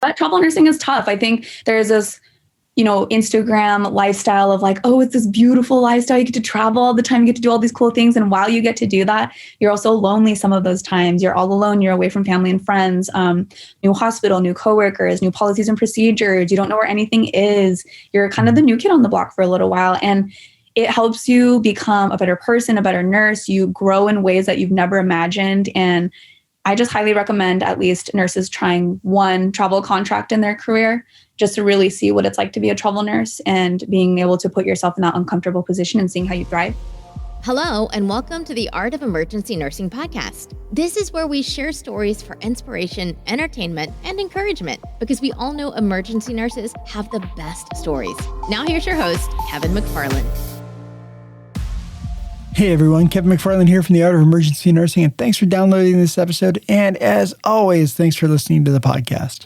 But travel nursing is tough. I think there's this, Instagram lifestyle of like, oh, it's this beautiful lifestyle. You get to travel all the time. You get to do all these cool things. And while you get to do that, you're also lonely some of those times. You're all alone. You're away from family and friends, new hospital, new coworkers, new policies and procedures. You don't know where anything is. You're kind of the new kid on the block for a little while. And it helps you become a better person, a better nurse. You grow in ways that you've never imagined. And I just highly recommend at least nurses trying one travel contract in their career just to really see what it's like to be a travel nurse and being able to put yourself in that uncomfortable position and seeing how you thrive. Hello, and welcome to the Art of Emergency Nursing podcast. This is where we share stories for inspiration, entertainment, and encouragement, because we all know emergency nurses have the best stories. Now here's your host, Kevin McFarland. Hey everyone, Kevin McFarland here from the Art of Emergency Nursing, and thanks for downloading this episode. And as always, thanks for listening to the podcast.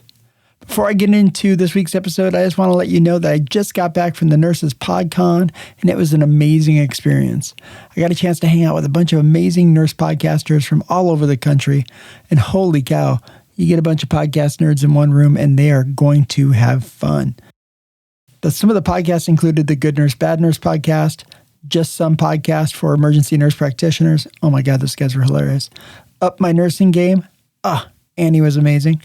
Before I get into this week's episode, I just want to let you know that I just got back from the Nurses PodCon, and it was an amazing experience. I got a chance to hang out with a bunch of amazing nurse podcasters from all over the country, and holy cow, you get a bunch of podcast nerds in one room, and they are going to have fun. Some of the podcasts included the Good Nurse, Bad Nurse podcast, Just Some podcast for emergency nurse practitioners. Oh my God, those guys were hilarious. Up My Nursing Game. Annie was amazing.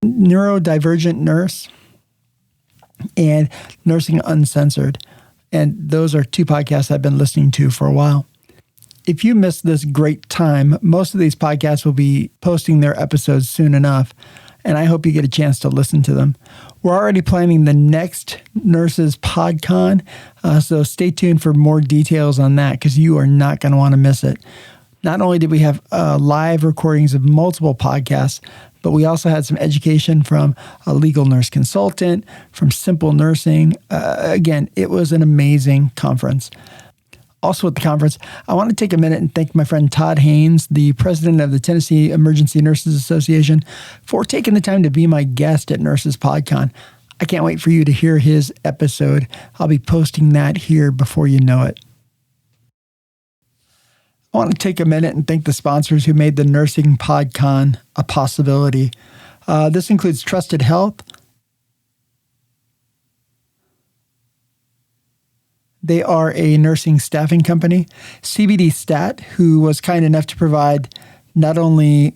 Neurodivergent Nurse and Nursing Uncensored. And those are two podcasts I've been listening to for a while. If you missed this great time, most of these podcasts will be posting their episodes soon enough, and I hope you get a chance to listen to them. We're already planning the next Nurses PodCon, so stay tuned for more details on that because you are not going to want to miss it. Not only did we have live recordings of multiple podcasts, but we also had some education from a legal nurse consultant, from Simple Nursing. Again, it was an amazing conference. Also at the conference, I want to take a minute and thank my friend Todd Haynes, the president of the Tennessee Emergency Nurses Association, for taking the time to be my guest at Nurses PodCon. I can't wait for you to hear his episode. I'll be posting that here before you know it. I want to take a minute and thank the sponsors who made the Nursing PodCon a possibility. This includes Trusted Health. They are a nursing staffing company. CBD Stat, who was kind enough to provide not only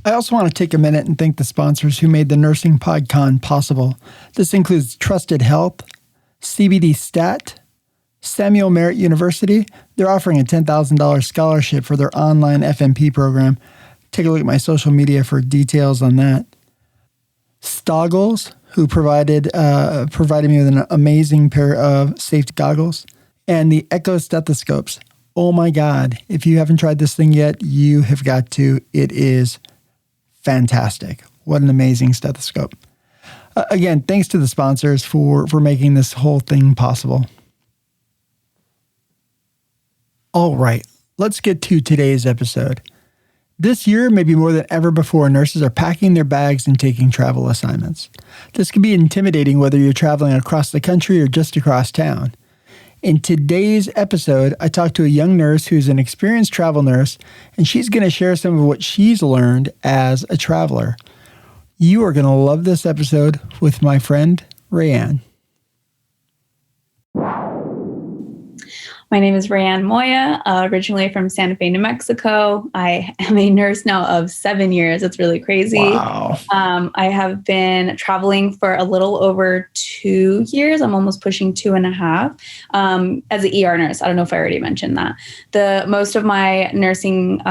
I also want to take a minute and thank the sponsors who made the Nursing PodCon possible. This includes Trusted Health, CBD Stat, Samuel Merritt University. They're offering a $10,000 scholarship for their online FNP program. Take a look at my social media for details on that. Stoggles, who provided me with an amazing pair of safety goggles. And the Echo stethoscopes. Oh my God, if you haven't tried this thing yet, you have got to. It is fantastic. What an amazing stethoscope. Again, thanks to the sponsors for making this whole thing possible. All right, let's get to today's episode. This year, maybe more than ever before, nurses are packing their bags and taking travel assignments. This can be intimidating whether you're traveling across the country or just across town. In today's episode, I talked to a young nurse who's an experienced travel nurse, and she's going to share some of what she's learned as a traveler. You are going to love this episode with my friend, ReyAnn. My name is ReyAnn Moya, originally from Santa Fe, New Mexico. I am a nurse now of 7 years. It's really crazy. Wow. I have been traveling for a little over 2 years. I'm almost pushing 2.5 as an ER nurse. I don't know if I already mentioned that. Most of my nursing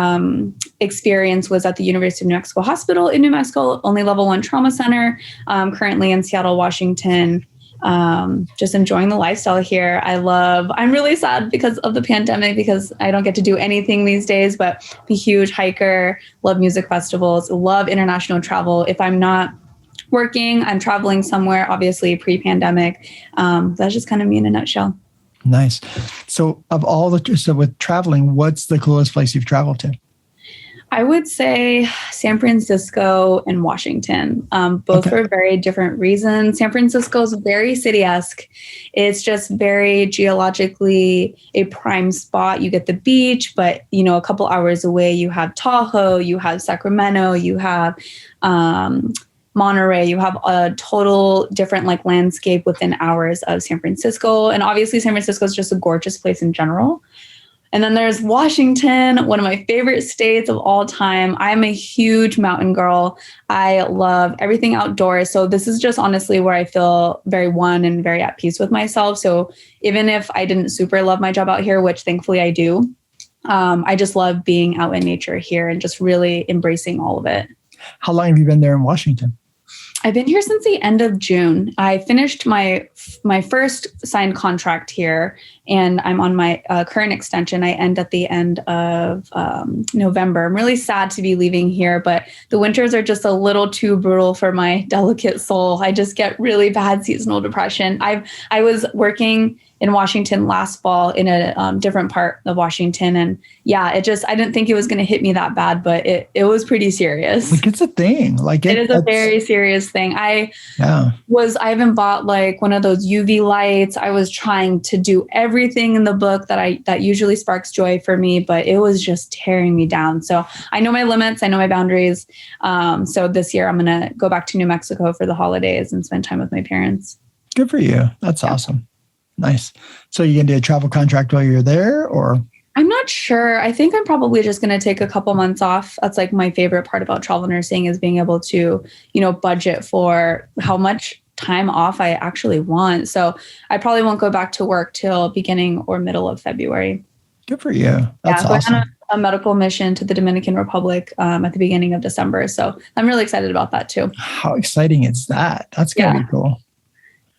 experience was at the University of New Mexico Hospital in New Mexico, only level 1 trauma center, currently in Seattle, Washington. Just enjoying the lifestyle here. I'm really sad because of the pandemic because I don't get to do anything these days, but I'm a huge hiker, love music festivals, love international travel. If I'm not working, I'm traveling somewhere, obviously pre-pandemic. That's just kind of me in a nutshell. Nice. So with traveling, what's the coolest place you've traveled to? I would say San Francisco and Washington, both for very different reasons. San Francisco is very city-esque. It's just very geologically a prime spot. You get the beach, but a couple hours away, you have Tahoe, you have Sacramento, you have Monterey, you have a total different landscape within hours of San Francisco. And obviously San Francisco is just a gorgeous place in general. And then there's Washington, one of my favorite states of all time. I'm a huge mountain girl. I love everything outdoors. So this is just honestly where I feel very one and very at peace with myself. So even if I didn't super love my job out here, which thankfully I do, I just love being out in nature here and just really embracing all of it. How long have you been there in Washington? I've been here since the end of June. I finished my first signed contract here, and I'm on my current extension. I end at the end of November. I'm really sad to be leaving here, but the winters are just a little too brutal for my delicate soul. I just get really bad seasonal depression. I was working in Washington last fall in a different part of Washington. And yeah, I didn't think it was going to hit me that bad, but it was pretty serious. It's a thing. It is a very serious thing. I even bought one of those UV lights. I was trying to do everything in the book that usually sparks joy for me, but it was just tearing me down. So I know my limits. I know my boundaries. So this year I'm going to go back to New Mexico for the holidays and spend time with my parents. Good for you. That's awesome. Nice. So you going to do a travel contract while you're there, or? I'm not sure. I think I'm probably just going to take a couple months off. That's my favorite part about travel nursing is being able to, budget for how much time off I actually want. So I probably won't go back to work till beginning or middle of February. Good for you. That's awesome. Going on a medical mission to the Dominican Republic at the beginning of December. So I'm really excited about that too. How exciting is that? That's going to be cool.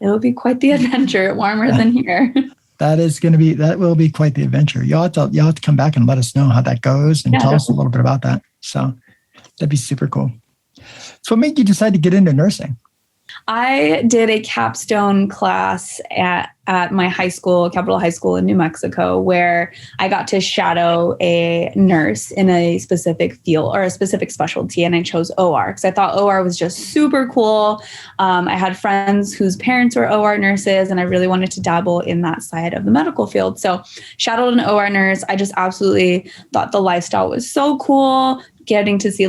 It'll be quite the adventure, warmer than here. That will be quite the adventure. You'll have to come back and let us know how that goes and tell us a little bit about that. So that'd be super cool. So what made you decide to get into nursing? I did a capstone class at my high school, Capital High School in New Mexico, where I got to shadow a nurse in a specific field or a specific specialty. And I chose OR because I thought OR was just super cool. I had friends whose parents were OR nurses, and I really wanted to dabble in that side of the medical field. So shadowed an OR nurse. I just absolutely thought the lifestyle was so cool. Getting to see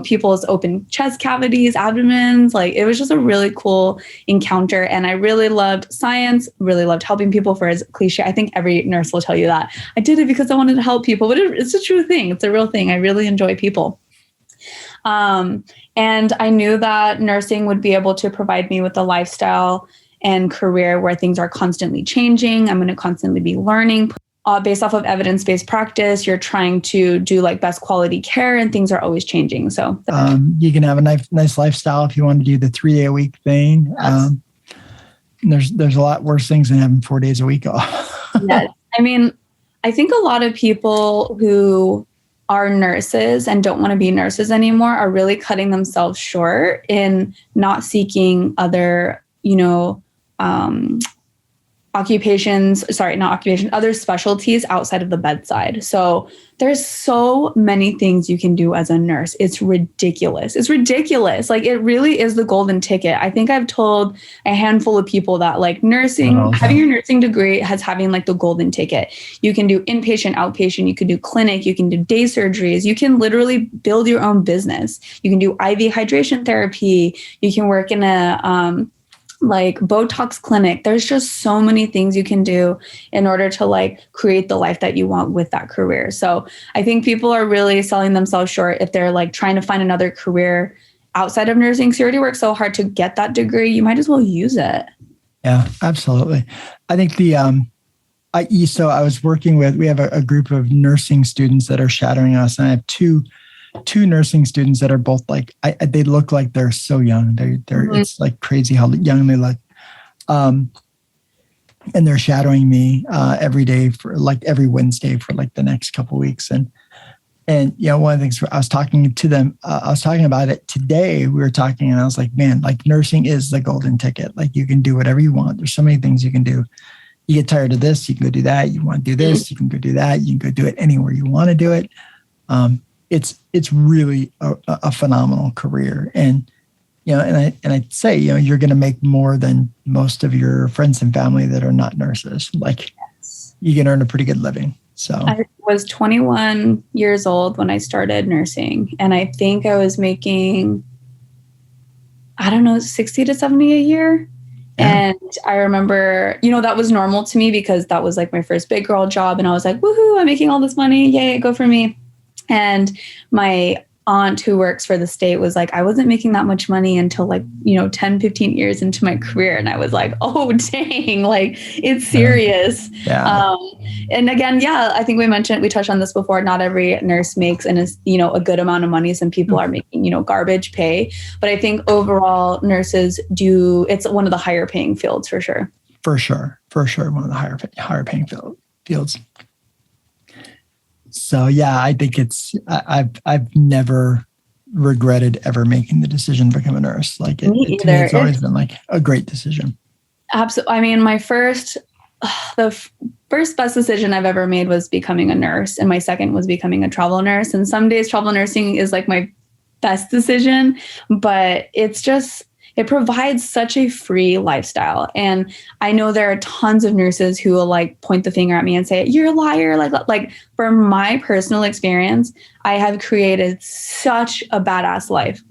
people's open chest cavities, abdomens, it was just a really cool encounter. And I really loved science, really loved helping people. For as cliche, I think every nurse will tell you that. I did it because I wanted to help people, but it's a true thing. It's a real thing. I really enjoy people. And I knew that nursing would be able to provide me with a lifestyle and career where things are constantly changing. I'm going to constantly be learning. Based off of evidence-based practice, you're trying to do best quality care, and things are always changing. So you can have a nice lifestyle if you want to do the 3-day a week thing. Yes. There's a lot worse things than having 4 days a week off. Yes. I mean, I think a lot of people who are nurses and don't want to be nurses anymore are really cutting themselves short in not seeking other, other specialties outside of the bedside. So there's so many things you can do as a nurse. It's ridiculous. It really is the golden ticket. I think I've told a handful of people that nursing, having your nursing degree has having the golden ticket. You can do inpatient, outpatient, you can do clinic, you can do day surgeries. You can literally build your own business. You can do IV hydration therapy. You can work in a, Botox clinic. There's just so many things you can do in order to create the life that you want with that career. So I think people are really selling themselves short if they're trying to find another career outside of nursing. So you already worked so hard to get that degree. You might as well use it. Yeah, absolutely. I think I was working with, we have a group of nursing students that are shadowing us, and I have two nursing students that are both they look like they're so young. They're It's crazy how young they look. And they're shadowing me every day for every Wednesday for the next couple of weeks. And one of the things I was talking to them, I was talking about it today. We were talking, and I was like, man, nursing is the golden ticket. You can do whatever you want. There's so many things you can do. You get tired of this, you can go do that. You want to do this, you can go do that. You can go do it anywhere you want to do it. it's really a phenomenal career. And, and I'd say, you're going to make more than most of your friends and family that are not nurses. Like you can earn a pretty good living. So I was 21 years old when I started nursing. And I think I was making, I don't know, 60 to 70 a year. Yeah. And I remember, that was normal to me because that was like my first big girl job. And I was like, woohoo, I'm making all this money. Yay, go for me. And my aunt who works for the state was like, I wasn't making that much money until 10, 15 years into my career. And I was like, oh, dang, like it's serious. Yeah. And again, I think we touched on this before. Not every nurse makes a good amount of money. Some people are making, garbage pay. But I think overall nurses it's one of the higher paying fields for sure. For sure. One of the higher paying fields. So I think I've never regretted ever making the decision to become a nurse. Like to me, it's always been like a great decision. Absolutely. I mean, the first best decision I've ever made was becoming a nurse, and my second was becoming a travel nurse. And some days travel nursing is like my best decision, but it provides such a free lifestyle. And I know there are tons of nurses who will like point the finger at me and say, you're a liar. Like from my personal experience, I have created such a badass life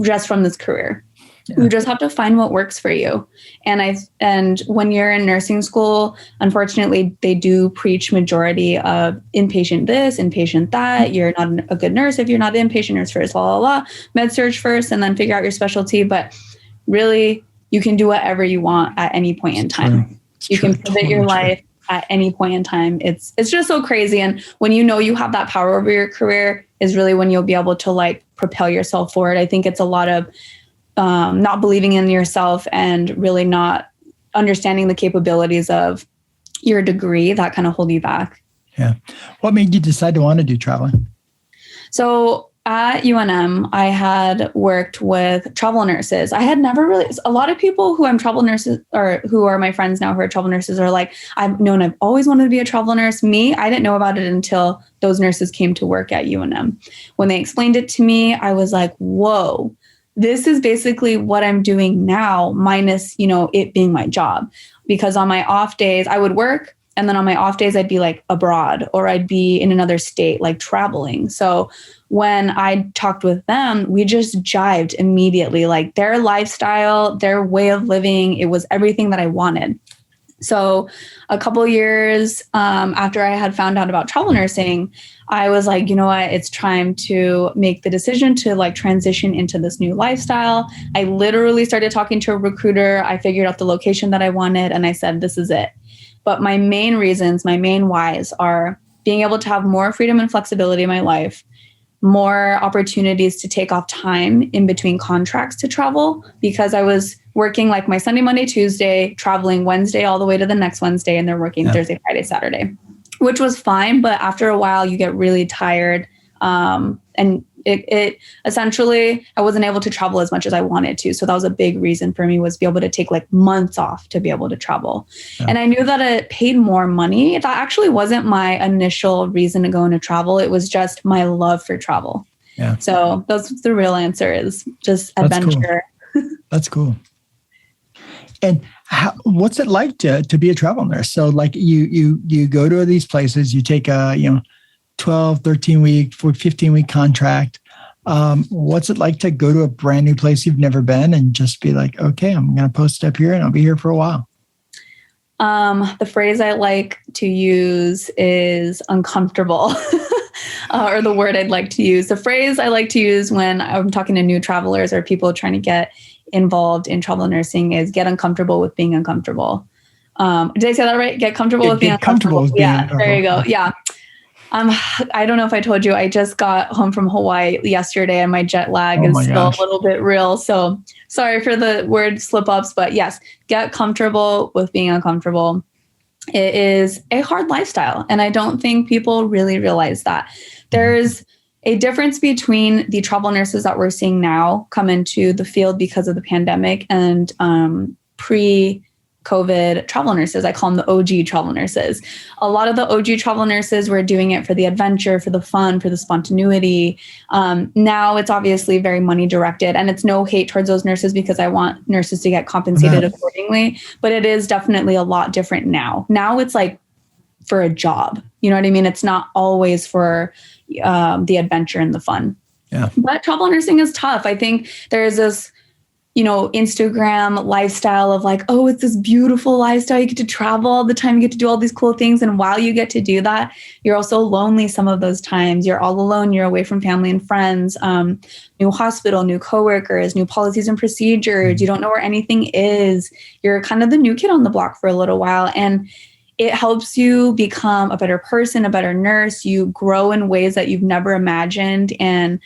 just from this career. Yeah. You just have to find what works for you. And when you're in nursing school, unfortunately, they do preach majority of inpatient this, inpatient that. You're not a good nurse if you're not an inpatient nurse first, blah, blah, blah. Med surg first, and then figure out your specialty. But really, you can do whatever you want at any point in time. You can pivot your life at any point in time. It's just so crazy. And when you have that power over your career is really when you'll be able to like propel yourself forward. I think it's a lot of not believing in yourself and really not understanding the capabilities of your degree that kind of hold you back. Yeah. What made you decide to want to do traveling? So at UNM, I had worked with travel nurses. I had never really, a lot of people who I'm travel nurses or who are my friends now who are travel nurses are like, I've always wanted to be a travel nurse. Me, I didn't know about it until those nurses came to work at UNM. When they explained it to me, I was like, whoa, this is basically what I'm doing now, minus, it being my job. Because on my off days, I would work. And then on my off days, I'd be like abroad or I'd be in another state, like traveling. So when I talked with them, we just jived immediately. Like their lifestyle, their way of living, it was everything that I wanted. So a couple of years after I had found out about travel nursing, I was like, you know what, it's time to make the decision to like transition into this new lifestyle. I literally started talking to a recruiter. I figured out the location that I wanted and I said, this is it. But my main reasons, my main whys are being able to have more freedom and flexibility in my life, more opportunities to take off time in between contracts to travel, because I was working like my Sunday, Monday, Tuesday, traveling Wednesday all the way to the next Wednesday, and they're working Thursday, Friday, Saturday, which was fine. But after a while, you get really tired. And it essentially, I wasn't able to travel as much as I wanted to. So that was a big reason for me, was be able to take like months off to be able to travel. Yeah. And I knew that it paid more money. That actually wasn't my initial reason to go into travel. It was just my love for travel. Yeah. So that's the real answer, is just adventure. That's cool. And what's it like to be a travel nurse? So like you go to these places, you take a, 12, 13 week, 15 week contract. What's it like to go to a brand new place you've never been and just be like, okay, I'm going to post up here and I'll be here for a while? The phrase I like to use is uncomfortable, or the word I'd like to use. The phrase I like to use when I'm talking to new travelers or people trying to get involved in travel nursing is get uncomfortable with being uncomfortable. Did I say that right? Get comfortable with being uncomfortable. There you go. Yeah. I don't know if I told you, I just got home from Hawaii yesterday and my jet lag is still a little bit real. So sorry for the word slip ups, but yes, get comfortable with being uncomfortable. It is a hard lifestyle. And I don't think people really realize that. There's a difference between the travel nurses that we're seeing now come into the field because of the pandemic and pre-COVID COVID travel nurses. I call them the OG travel nurses. A lot of the OG travel nurses were doing it for the adventure, for the fun, for the spontaneity. Now it's obviously very money directed, and it's no hate towards those nurses because I want nurses to get compensated accordingly. But it is definitely a lot different now. Now it's like for a job. You know what I mean? It's not always for the adventure and the fun. Yeah. But travel nursing is tough. I think there's this, Instagram lifestyle of like, oh, it's this beautiful lifestyle. You get to travel all the time. You get to do all these cool things. And while you get to do that, you're also lonely some of those times. You're all alone. You're away from family and friends, new hospital, new coworkers, new policies and procedures. You don't know where anything is. You're kind of the new kid on the block for a little while. And it helps you become a better person, a better nurse. You grow in ways that you've never imagined. And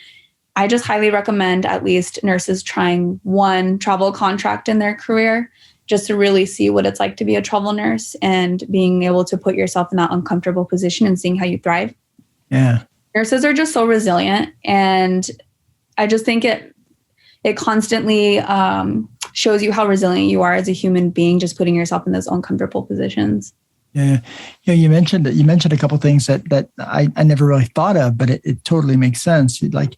I just highly recommend at least nurses trying one travel contract in their career just to really see what it's like to be a travel nurse and being able to put yourself in that uncomfortable position and seeing how you thrive. Yeah. Nurses are just so resilient. And I just think it constantly shows you how resilient you are as a human being, just putting yourself in those uncomfortable positions. Yeah. You mentioned a couple of things that I never really thought of, but it totally makes sense. Like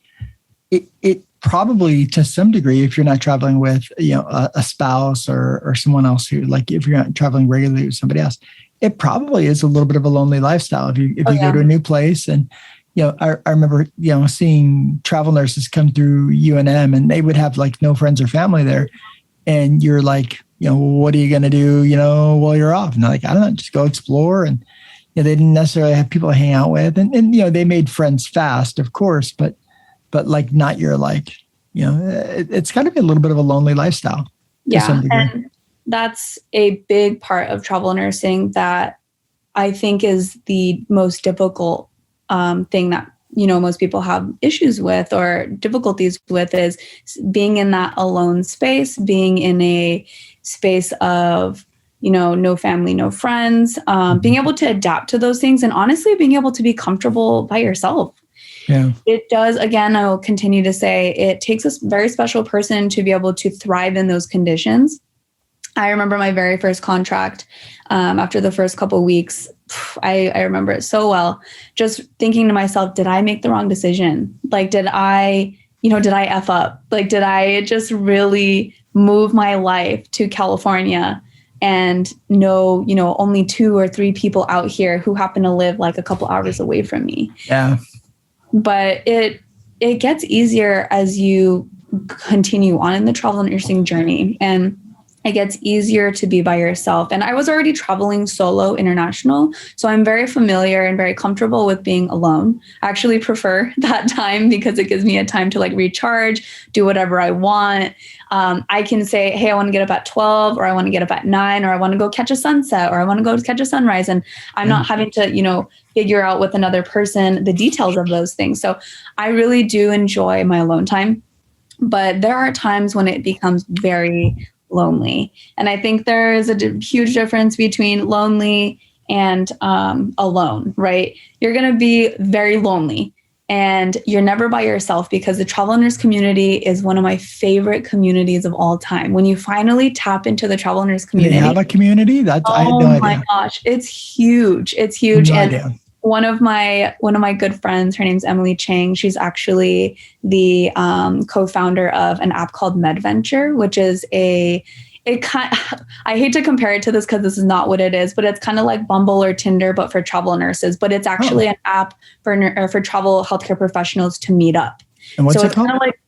it probably to some degree, if you're not traveling with, a spouse or someone else who, like, if you're not traveling regularly with somebody else, it probably is a little bit of a lonely lifestyle. If you go to a new place and, I remember, seeing travel nurses come through UNM and they would have like no friends or family there. And you're like, what are you going to do, while you're off? And they're like, I don't know, just go explore. And they didn't necessarily have people to hang out with. And they made friends fast, of course, but like not your like, it's got to be a little bit of a lonely lifestyle. Yeah. And that's a big part of travel nursing that I think is the most difficult thing that, most people have issues with or difficulties with is being in that alone space, being in a space of, no family, no friends, being able to adapt to those things and honestly being able to be comfortable by yourself. Yeah. It does. Again, I will continue to say it takes a very special person to be able to thrive in those conditions. I remember my very first contract after the first couple of weeks. I remember it so well, just thinking to myself, did I make the wrong decision? Like, did I F up? Like, did I just really move my life to California and know, only 2 or 3 people out here who happen to live like a couple hours away from me? Yeah. But it gets easier as you continue on in the travel nursing journey, and it gets easier to be by yourself. And I was already traveling solo international, so I'm very familiar and very comfortable with being alone. I actually prefer that time because it gives me a time to like recharge, do whatever I want. I can say, hey, I want to get up at 12 or I want to get up at 9 or I want to go catch a sunset or I want to go catch a sunrise. And I'm not having to, figure out with another person the details of those things. So I really do enjoy my alone time. But there are times when it becomes very lonely. And I think there is a huge difference between lonely and alone, right? You're going to be very lonely and you're never by yourself because the travel nurse community is one of my favorite communities of all time. When you finally tap into the travel nurse community. They have a community? I had no idea. Oh my gosh. It's huge. It's huge. No and idea. One of my good friends, her name's Emily Chang. She's actually the co-founder of an app called Medventure, which is I hate to compare it to this because this is not what it is, but it's kind of like Bumble or Tinder, but for travel nurses. But it's actually an app for travel healthcare professionals to meet up. And what's so it called? Kind of like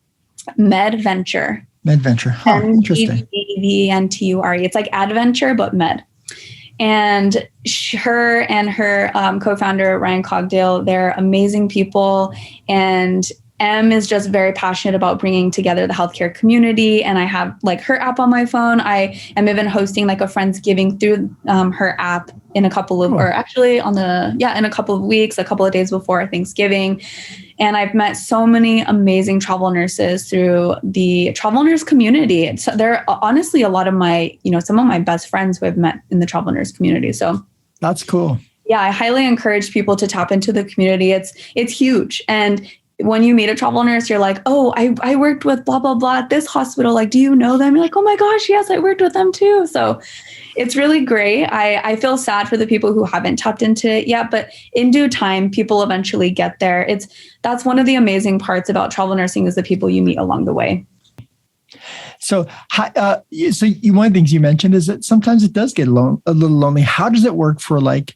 Medventure. Medventure. Huh, interesting. Medventure. It's like adventure, but med. And her and her co-founder, Ryan Cogdale, they're amazing people. And Em is just very passionate about bringing together the healthcare community. And I have like her app on my phone. I am even hosting like a Friendsgiving through her app in a couple of, or actually in a couple of weeks, a couple of days before Thanksgiving. And I've met so many amazing travel nurses through the travel nurse community. So they're honestly a lot of my, some of my best friends who I've met in the travel nurse community. So that's cool. Yeah, I highly encourage people to tap into the community. It's huge. And when you meet a travel nurse, you're like, oh, I worked with blah, blah, blah at this hospital. Like, do you know them? You're like, oh my gosh, yes, I worked with them too. So it's really great. I feel sad for the people who haven't tapped into it yet, but in due time, people eventually get there. That's one of the amazing parts about travel nursing is the people you meet along the way. So, one of the things you mentioned is that sometimes it does get a little lonely. How does it work for like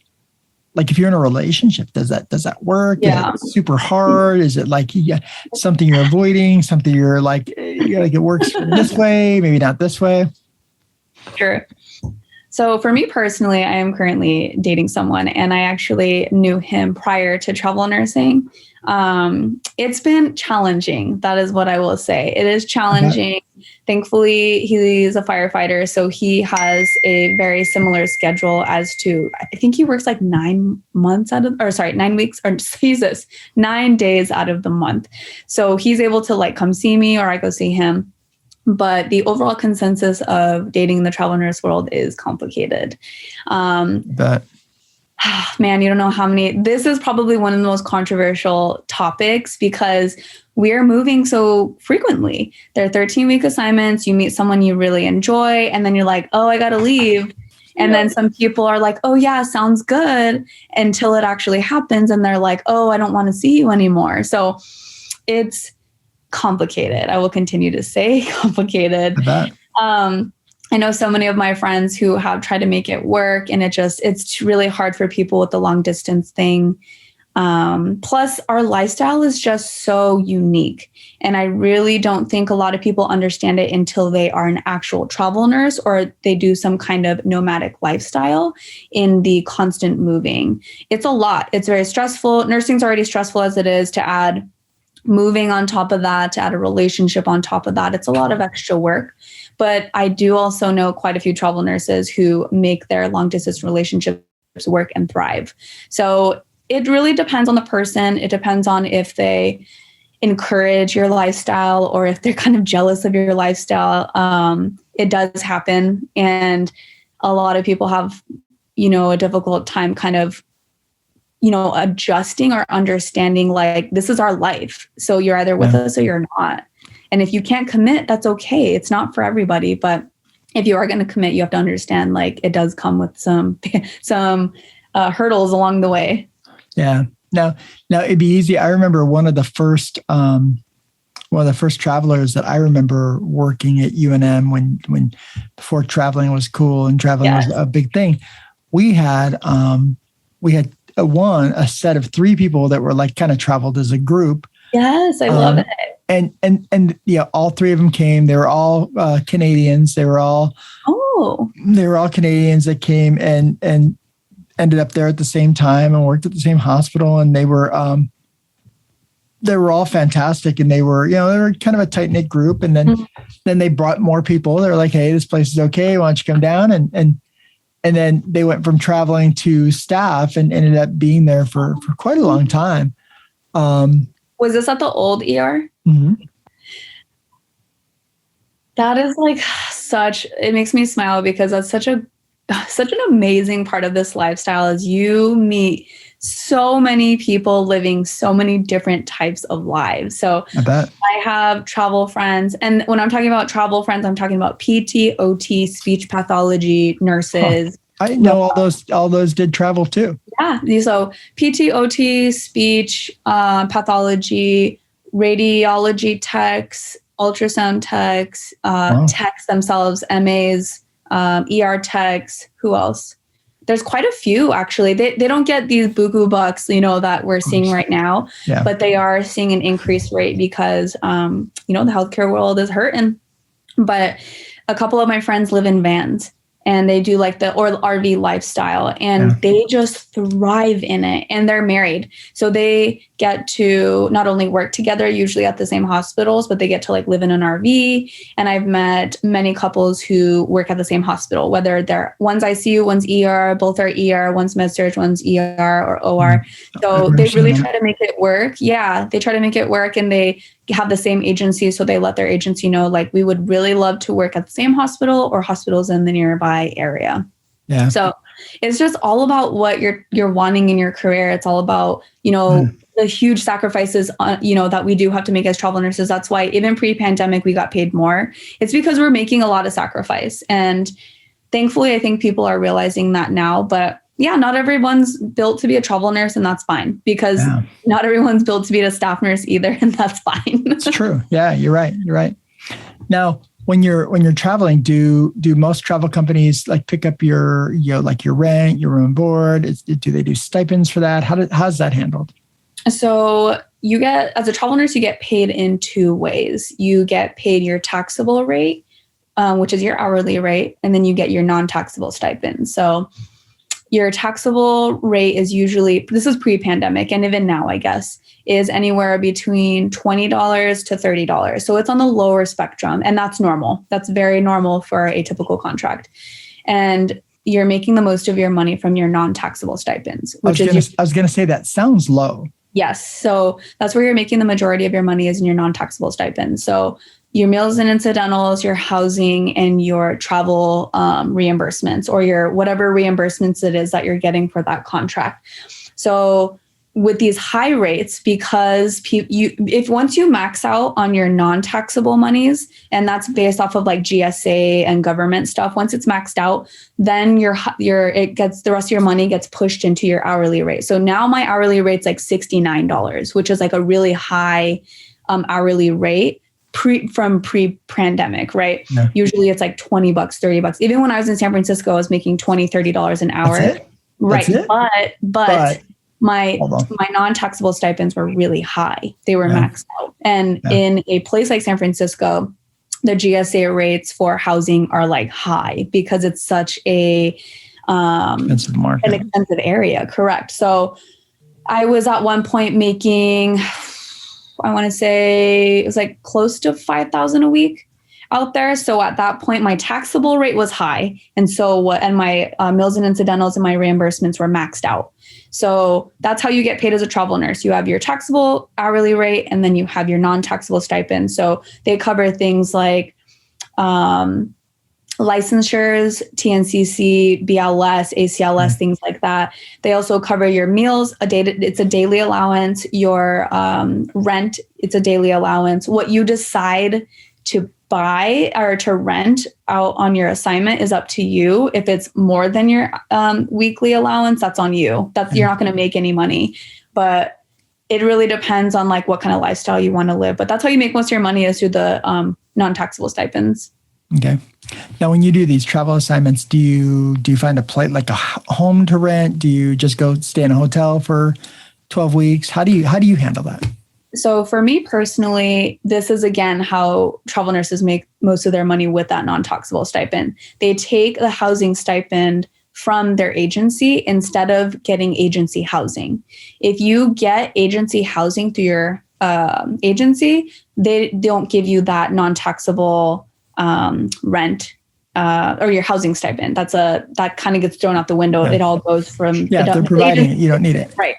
if you're in a relationship, does that work? Yeah. Is it super hard? Is it like something you're avoiding, something you're like it works this way, maybe not this way? Sure. So for me personally, I am currently dating someone, and I actually knew him prior to travel nursing. It's been challenging. That is what I will say. It is challenging. Okay. Thankfully, he's a firefighter, so he has a very similar schedule as to, I think he works like 9 weeks, or Jesus, 9 days out of the month. So he's able to like come see me or I go see him. But the overall consensus of dating in the travel nurse world is complicated. But man, you don't know how many. This is probably one of the most controversial topics because we're moving so frequently. They're 13-week assignments. You meet someone you really enjoy, and then you're like, oh, I got to leave. And then some people are like, oh, yeah, sounds good, until it actually happens. And they're like, oh, I don't want to see you anymore. So it's complicated. I will continue to say complicated. I know so many of my friends who have tried to make it work, and it's really hard for people with the long distance thing. Plus our lifestyle is just so unique. And I really don't think a lot of people understand it until they are an actual travel nurse or they do some kind of nomadic lifestyle in the constant moving. It's a lot. It's very stressful. Nursing's already stressful as it is. To add moving on top of that, to add a relationship on top of that, it's a lot of extra work. But I do also know quite a few travel nurses who make their long distance relationships work and thrive. So it really depends on the person. It depends on if they encourage your lifestyle or if they're kind of jealous of your lifestyle. It does happen. And a lot of people have, a difficult time kind of adjusting or understanding like this is our life. So you're either with us or you're not. And if you can't commit, that's okay. It's not for everybody. But if you are going to commit, you have to understand like it does come with some hurdles along the way. Yeah. Now it'd be easy. I remember one of the first travelers that I remember working at UNM when before traveling was cool and traveling was a big thing. We had a set of 3 people that were like kind of traveled as a group. Yes, I love it. And all 3 of them came. They were all Canadians. They were all Canadians that came and ended up there at the same time and worked at the same hospital. And they were all fantastic. And they were kind of a tight knit group. And then they brought more people. They're like, hey, this place is okay. Why don't you come down? And then they went from traveling to staff and ended up being there for quite a long time. Was this at the old ER? Mm-hmm. That is like it makes me smile because that's such an amazing part of this lifestyle is you meet so many people living so many different types of lives. So I have travel friends. And when I'm talking about travel friends, I'm talking about PT, OT, speech pathology, nurses. I didn't know all those did travel too. Yeah. So PT, OT, speech, pathology, radiology techs, ultrasound techs, techs themselves, MAs, ER techs. Who else? There's quite a few, actually. They don't get these buku bucks, that we're seeing right now, but they are seeing an increased rate because, the healthcare world is hurting. But a couple of my friends live in vans and they do like the RV lifestyle and they just thrive in it and they're married. So they get to not only work together, usually at the same hospitals, but they get to like live in an RV. And I've met many couples who work at the same hospital, whether they're one's ICU, one's ER, both are ER, one's med-surg, one's ER or OR. So they really try to make it work. Yeah, they try to make it work and they have the same agency. So they let their agency know, like, we would really love to work at the same hospital or hospitals in the nearby area. Yeah. So it's just all about what you're wanting in your career. It's all about, the the huge sacrifices, that we do have to make as travel nurses. That's why even pre-pandemic, we got paid more. It's because we're making a lot of sacrifice. And thankfully, I think people are realizing that now. But yeah, not everyone's built to be a travel nurse, and that's fine, because not everyone's built to be a staff nurse either, and that's fine. It's true. Yeah, you're right. You're right. Now, when you're traveling, do most travel companies like pick up your rent, your room and board? Do they do stipends for that? How's that handled? So as a travel nurse, you get paid in two ways. You get paid your taxable rate, which is your hourly rate, and then you get your non-taxable stipend. So your taxable rate is usually, this is pre-pandemic, and even now, I guess, is anywhere between $20 to $30. So it's on the lower spectrum, and that's normal. That's very normal for a typical contract. And you're making the most of your money from your non-taxable stipends, I was going to say that sounds low. Yes. So that's where you're making the majority of your money, is in your non-taxable stipends. So your meals and incidentals, your housing, and your travel reimbursements, or your whatever reimbursements it is that you're getting for that contract. So with these high rates, because if once you max out on your non-taxable monies, and that's based off of like GSA and government stuff, once it's maxed out, then the rest of your money gets pushed into your hourly rate. So now my hourly rate's like $69, which is like a really high hourly rate from pre-pandemic, right? Yeah. Usually it's like $20, $30. Even when I was in San Francisco, I was making $20, $30 an hour. That's it? Right. That's it? But my non-taxable stipends were really high. They were maxed out. And in a place like San Francisco, the GSA rates for housing are like high, because it's such an expensive area. Correct. So I was at one point making, I want to say it was like close to $5,000 a week out there. So at that point, my taxable rate was high. And my meals and incidentals and my reimbursements were maxed out. So that's how you get paid as a travel nurse. You have your taxable hourly rate, and then you have your non-taxable stipend. So they cover things like licensures, TNCC, BLS, ACLS, things like that. They also cover your meals. It's a daily allowance. Your rent, it's a daily allowance. What you decide to buy or to rent out on your assignment is up to you. If it's more than your weekly allowance, that's on you. You're not going to make any money, but it really depends on like what kind of lifestyle you want to live. But that's how you make most of your money, is through the non-taxable stipends. Okay. Now, when you do these travel assignments, do you find a place like a home to rent? Do you just go stay in a hotel for 12 weeks? How do you handle that? So for me personally, this is again how travel nurses make most of their money with that non-taxable stipend. They take the housing stipend from their agency instead of getting agency housing. If you get agency housing through your agency, they don't give you that non-taxable rent or your housing stipend. That kind of gets thrown out the window. Yeah. It all goes from they're providing it. You don't need it. Right.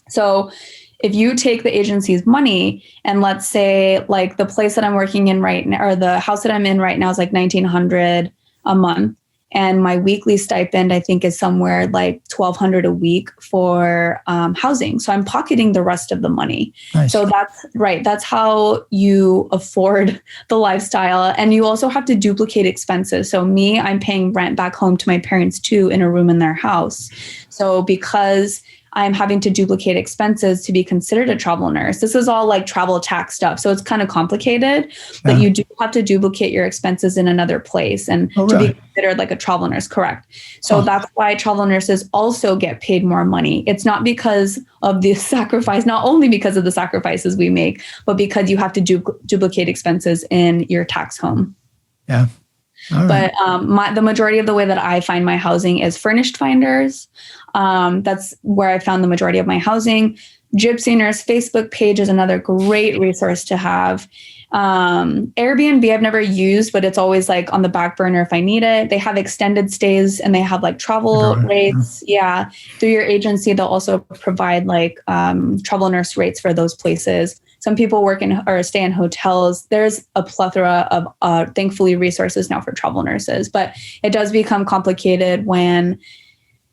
So if you take the agency's money, and let's say like the place that I'm working in right now, or the house that I'm in right now, is like $1,900 a month. And my weekly stipend, I think, is somewhere like $1,200 a week for housing. So I'm pocketing the rest of the money. Nice. So that's right. That's how you afford the lifestyle. And you also have to duplicate expenses. So I'm paying rent back home to my parents too, in a room in their house. So because I'm having to duplicate expenses to be considered a travel nurse. This is all like travel tax stuff. So it's kind of complicated, but you do have to duplicate your expenses in another place and to be considered like a travel nurse. Correct. So that's why travel nurses also get paid more money. It's not because of the sacrifice, not only because of the sacrifices we make, but because you have to duplicate expenses in your tax home. Yeah. Right. But the majority of the way that I find my housing is Furnished Finders. That's where I found the majority of my housing. Gypsy Nurse Facebook page is another great resource to have. Airbnb I've never used, but it's always like on the back burner if I need it. They have extended stays and they have like travel rates. Yeah. Through your agency, they'll also provide like travel nurse rates for those places. Some people work in or stay in hotels. There's a plethora of, thankfully, resources now for travel nurses, but it does become complicated when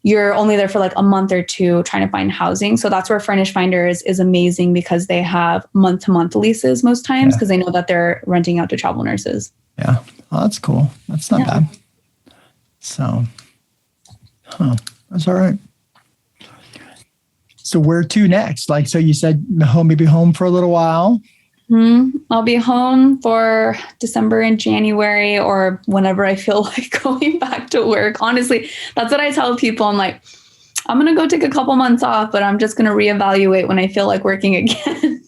you're only there for like a month or two trying to find housing. So that's where Furnish Finders is amazing, because they have month-to-month leases most times, because they know that they're renting out to travel nurses. Yeah. Oh, that's cool. That's not bad. So, that's all right. So where to next? Like, so you said maybe home for a little while. I'll be home for December and January, or whenever I feel like going back to work. Honestly, that's what I tell people. I'm like, I'm going to go take a couple months off, but I'm just going to reevaluate when I feel like working again.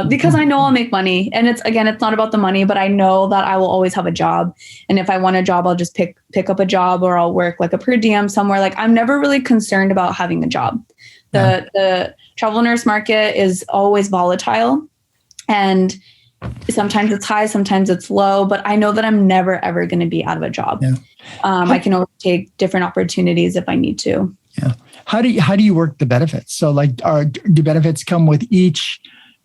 Because I know I'll make money. And it's not about the money, but I know that I will always have a job. And if I want a job, I'll just pick up a job, or I'll work like a per diem somewhere. Like, I'm never really concerned about having a job. The travel nurse market is always volatile. And sometimes it's high, sometimes it's low, but I know that I'm never, ever going to be out of a job. Yeah. I can always take different opportunities if I need to. Yeah. How do you work the benefits? So like, do benefits come with each,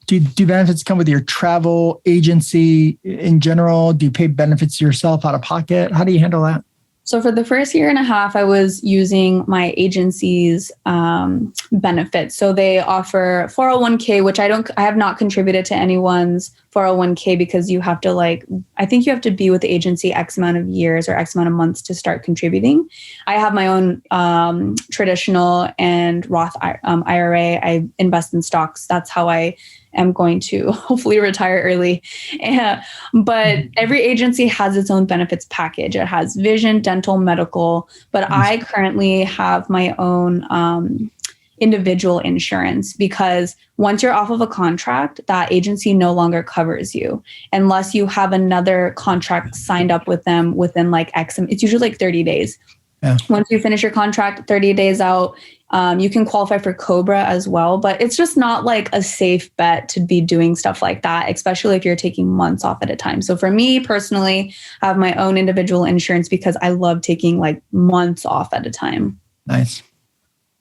do benefits come with your travel agency in general? Do you pay benefits yourself out of pocket? How do you handle that? So for the first year and a half, I was using my agency's benefits. So they offer 401k, which I have not contributed to anyone's 401k, because you have to I think you have to be with the agency X amount of years or X amount of months to start contributing. I have my own traditional and Roth IRA. I invest in stocks. That's how I am going to hopefully retire early. But every agency has its own benefits package. It has vision, dental, medical, but I currently have my own individual insurance, because once you're off of a contract, that agency no longer covers you unless you have another contract signed up with them within like it's usually like 30 days. Yeah. Once you finish your contract, 30 days out, you can qualify for COBRA as well, but it's just not like a safe bet to be doing stuff like that, especially if you're taking months off at a time. So for me personally, I have my own individual insurance because I love taking like months off at a time. Nice.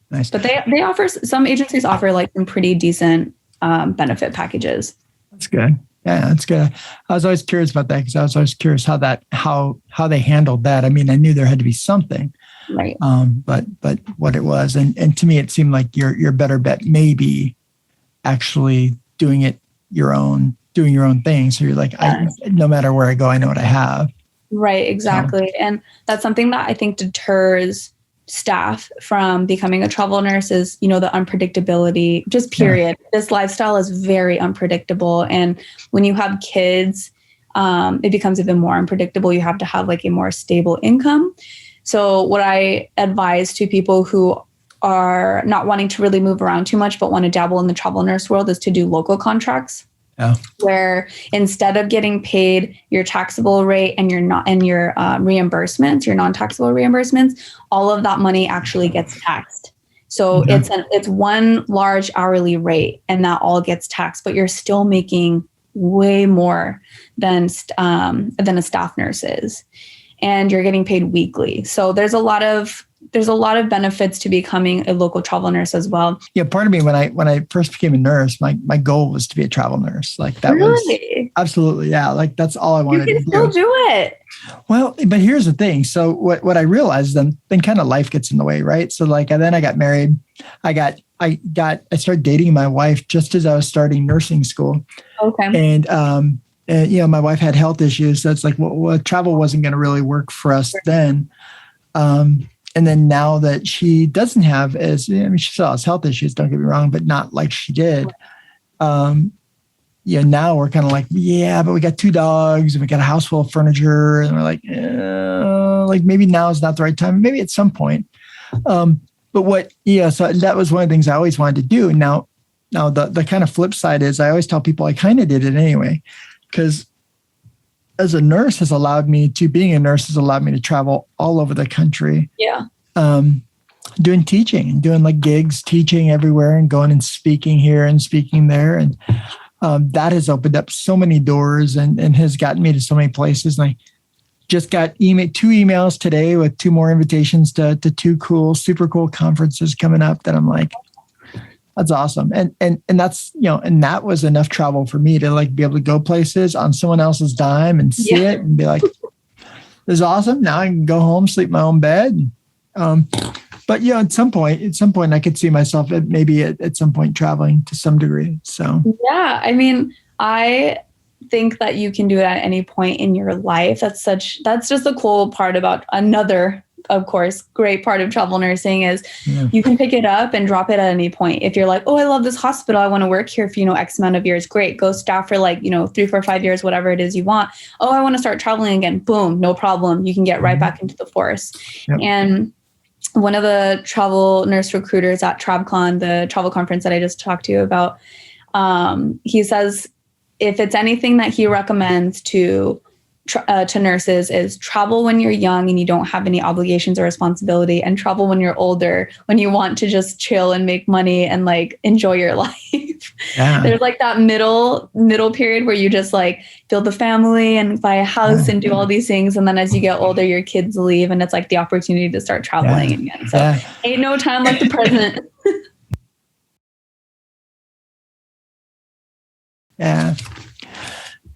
But they offer, some agencies offer like some pretty decent benefit packages. That's good. Yeah, that's good. I was always curious about that, because I was always curious how they handled that. I mean, I knew there had to be something, right? But what it was, and to me, it seemed like your better bet may be actually doing your own thing. So you're like, no matter where I go, I know what I have. Right, exactly, and that's something that I think deters staff from becoming a travel nurse is, the unpredictability, just period. Yeah. This lifestyle is very unpredictable. And when you have kids, it becomes even more unpredictable. You have to have like a more stable income. So what I advise to people who are not wanting to really move around too much, but want to dabble in the travel nurse world, is to do local contracts. Yeah. Where instead of getting paid your taxable rate and your reimbursements, your non-taxable reimbursements, all of that money actually gets taxed. So it's one large hourly rate, and that all gets taxed, but you're still making way more than a staff nurse is, and you're getting paid weekly. So there's a lot of benefits to becoming a local travel nurse as well. Yeah, part of me, when I first became a nurse, my goal was to be a travel nurse. Like that was absolutely, yeah. Like that's all I wanted to do. You can still do it. Well, but here's the thing. So what I realized then kind of life gets in the way, right? So like, and then I got married. I started dating my wife just as I was starting nursing school. Okay. And my wife had health issues. So it's like, well, travel wasn't going to really work for us then. And then now that she doesn't have she still has health issues, don't get me wrong, but not like she did. Now we're kind of like, but we got 2 dogs and we got a house full of furniture, and we're like maybe now is not the right time. Maybe at some point. So that was one of the things I always wanted to do. Now the kind of flip side is I always tell people I kind of did it anyway, because as a nurse being a nurse has allowed me to travel all over the country. Yeah. Doing teaching and doing like gigs, teaching everywhere and going and speaking here and speaking there. And that has opened up so many doors and has gotten me to so many places. And I just got 2 emails today with 2 more invitations to 2 super cool conferences coming up that I'm like, that's awesome. And that's, and that was enough travel for me to like be able to go places on someone else's dime and see it and be like, this is awesome. Now I can go home, sleep in my own bed. But at some point, I could see myself at some point traveling to some degree. So yeah, I mean, I think that you can do it at any point in your life. That's just the cool part about another, of course, great part of travel nursing is you can pick it up and drop it at any point. If you're like, oh, I love this hospital, I want to work here for, X amount of years. Great. Go staff for 3, 4, 5 years, whatever it is you want. Oh, I want to start traveling again. Boom. No problem. You can get right back into the force. Yep. And one of the travel nurse recruiters at TravCon, the travel conference that I just talked to you about, he says, if it's anything that he recommends to nurses is travel when you're young and you don't have any obligations or responsibility, and travel when you're older, when you want to just chill and make money and enjoy your life. Yeah. There's that middle period where you just build the family and buy a house and do all these things. And then as you get older, your kids leave and it's the opportunity to start traveling again. So ain't no time like the present. Yeah.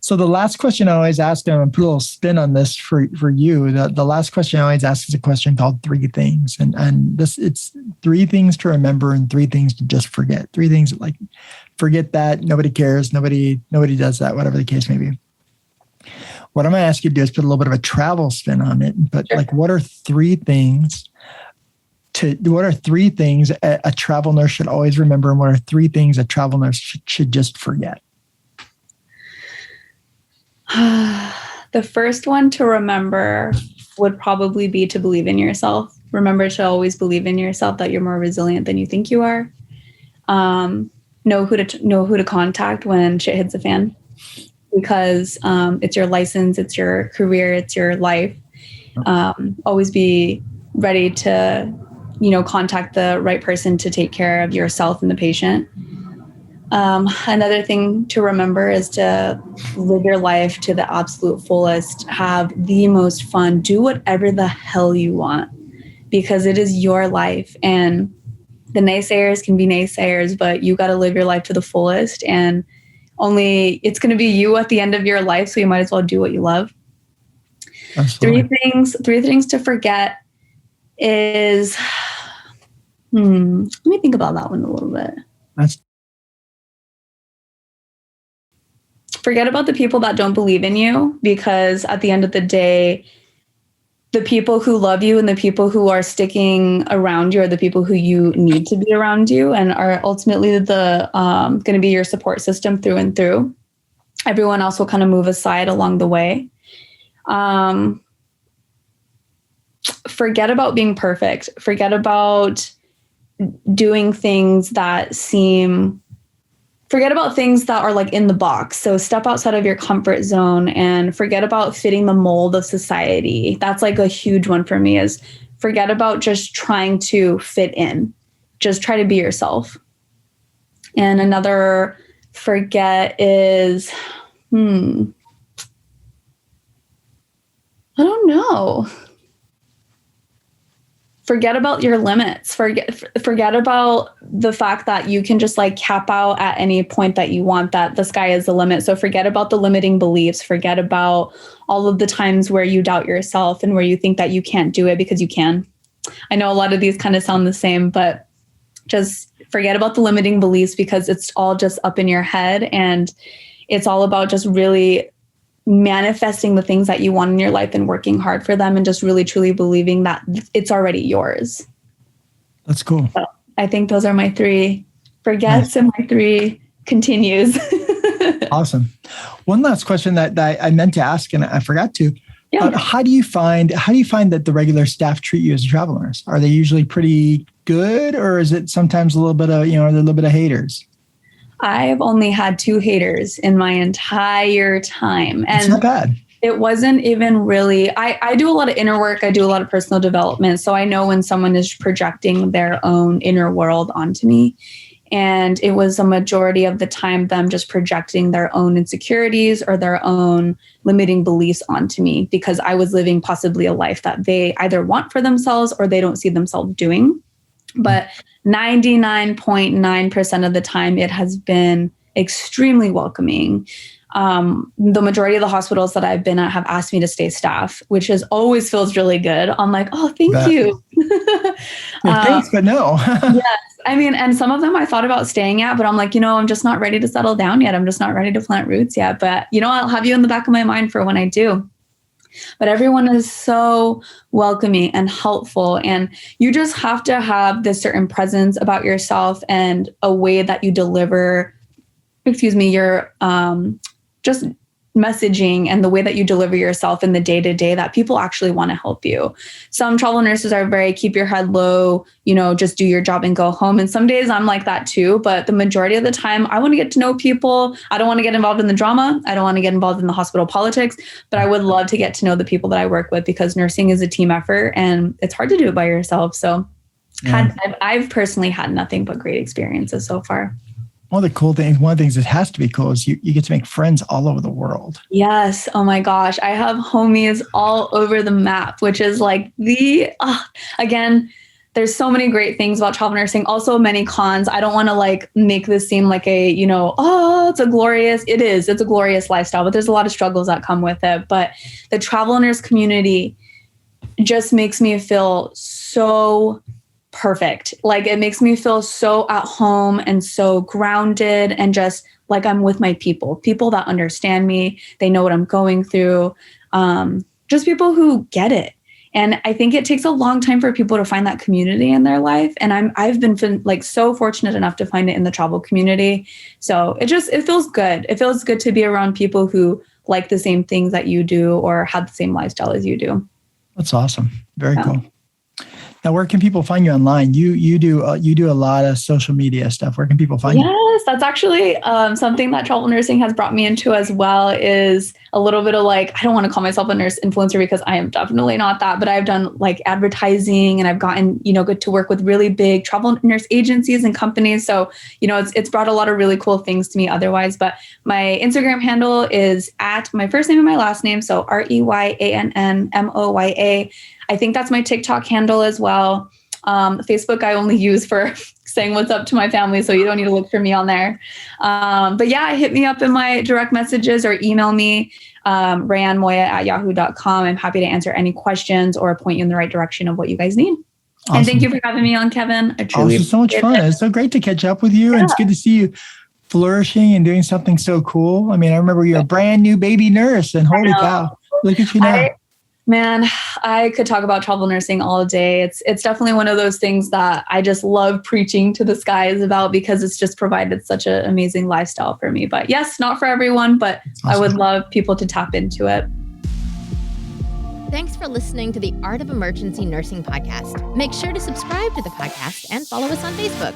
So the last question I always ask them, and put a little spin on this for you. The last question I always ask is a question called 3 things. And it's 3 things to remember and 3 things to just forget. 3 things forget that, nobody cares, nobody does that, whatever the case may be. What I'm going to ask you to do is put a little bit of a travel spin on it. But what are 3 things a travel nurse should always remember? And what are 3 things a travel nurse should just forget? The first one to remember would probably be to believe in yourself. Remember to always believe in yourself, that you're more resilient than you think you are. Know who to contact when shit hits the fan, because it's your license, it's your career, it's your life. Always be ready to, contact the right person to take care of yourself and the patient. Another thing to remember is to live your life to the absolute fullest, have the most fun, do whatever the hell you want, because it is your life, and the naysayers can be naysayers, but you got to live your life to the fullest, and it's going to be you at the end of your life. So you might as well do what you love. Absolutely. 3 things to forget is, let me think about that one a little bit. Forget about the people that don't believe in you, because at the end of the day, the people who love you and the people who are sticking around you are the people who you need to be around you and are ultimately going to be your support system through and through. Everyone else will kind of move aside along the way. Forget about being perfect. Forget about doing things that forget about things that are in the box. So step outside of your comfort zone and forget about fitting the mold of society. That's a huge one for me, is forget about just trying to fit in. Just try to be yourself. And another forget is, I don't know. Forget about your limits. Forget about the fact that you can just cap out at any point that you want, that the sky is the limit. So forget about the limiting beliefs. Forget about all of the times where you doubt yourself and where you think that you can't do it, because you can. I know a lot of these kind of sound the same, but just forget about the limiting beliefs, because it's all just up in your head, and it's all about just really manifesting the things that you want in your life and working hard for them, and just really truly believing that it's already yours. That's cool. So I think those are my 3 forgets and my 3 continues. Awesome. One last question that I meant to ask and I forgot to. Yeah. How do you find that the regular staff treat you as a travel nurse? Are they usually pretty good, or is it sometimes a little bit of, are there a little bit of haters? I've only had 2 haters in my entire time. And it's not bad. It wasn't even really, I do a lot of inner work. I do a lot of personal development. So I know when someone is projecting their own inner world onto me. And it was a majority of the time them just projecting their own insecurities or their own limiting beliefs onto me, because I was living possibly a life that they either want for themselves or they don't see themselves doing. But 99.9% of the time, it has been extremely welcoming. the majority of the hospitals that I've been at have asked me to stay staff, which always feels really good. I'm like, oh, thank you. Thanks, but no. Yes. I mean, and some of them I thought about staying at, but I'm like, I'm just not ready to settle down yet. I'm just not ready to plant roots yet. But, I'll have you in the back of my mind for when I do. But everyone is so welcoming and helpful. And you just have to have this certain presence about yourself and a way that you deliver, your just messaging and the way that you deliver yourself in the day-to-day that people actually want to help you. Some travel nurses are very keep your head low, just do your job and go home. And some days I'm like that too. But the majority of the time, I want to get to know people. I don't want to get involved in the drama. I don't want to get involved in the hospital politics, but I would love to get to know the people that I work with, because nursing is a team effort and it's hard to do it by yourself. So I've personally had nothing but great experiences so far. One of the things that has to be cool is you get to make friends all over the world. Yes. Oh my gosh. I have homies all over the map, which is like again, there's so many great things about travel nursing, also many cons. I don't want to make this seem like it's a glorious lifestyle, but there's a lot of struggles that come with it. But the travel nurse community just makes me feel so perfect. It makes me feel so at home and so grounded and just like I'm with my people that understand me. They know what I'm going through. Just people who get it. And I think it takes a long time for people to find that community in their life. And I've been so fortunate enough to find it in the travel community. So it feels good. It feels good to be around people who like the same things that you do or have the same lifestyle as you do. That's awesome. Very cool. Now, where can people find you online? You do a lot of social media stuff. Where can people find you? Yes, that's actually something that travel nursing has brought me into as well, is a little bit of I don't want to call myself a nurse influencer because I am definitely not that, but I've done advertising and I've gotten, good to work with really big travel nurse agencies and companies. So, it's brought a lot of really cool things to me otherwise. But my Instagram handle is at my first name and my last name. So ReyAnn Moya. I think that's my TikTok handle as well. Facebook, I only use for saying what's up to my family, so you don't need to look for me on there. But yeah, hit me up in my direct messages or email me, ReyAnnMoya@yahoo.com. I'm happy to answer any questions or point you in the right direction of what you guys need. Awesome. And thank you for having me on, Kevin. I truly so much fun. It's so great to catch up with you. Yeah. And it's good to see you flourishing and doing something so cool. I mean, I remember you're a brand new baby nurse, and holy cow, look at you now. Man, I could talk about travel nursing all day. It's definitely one of those things that I just love preaching to the skies about, because it's just provided such an amazing lifestyle for me. But yes, not for everyone, but awesome. I would love people to tap into it. Thanks for listening to the Art of Emergency Nursing podcast. Make sure to subscribe to the podcast and follow us on Facebook.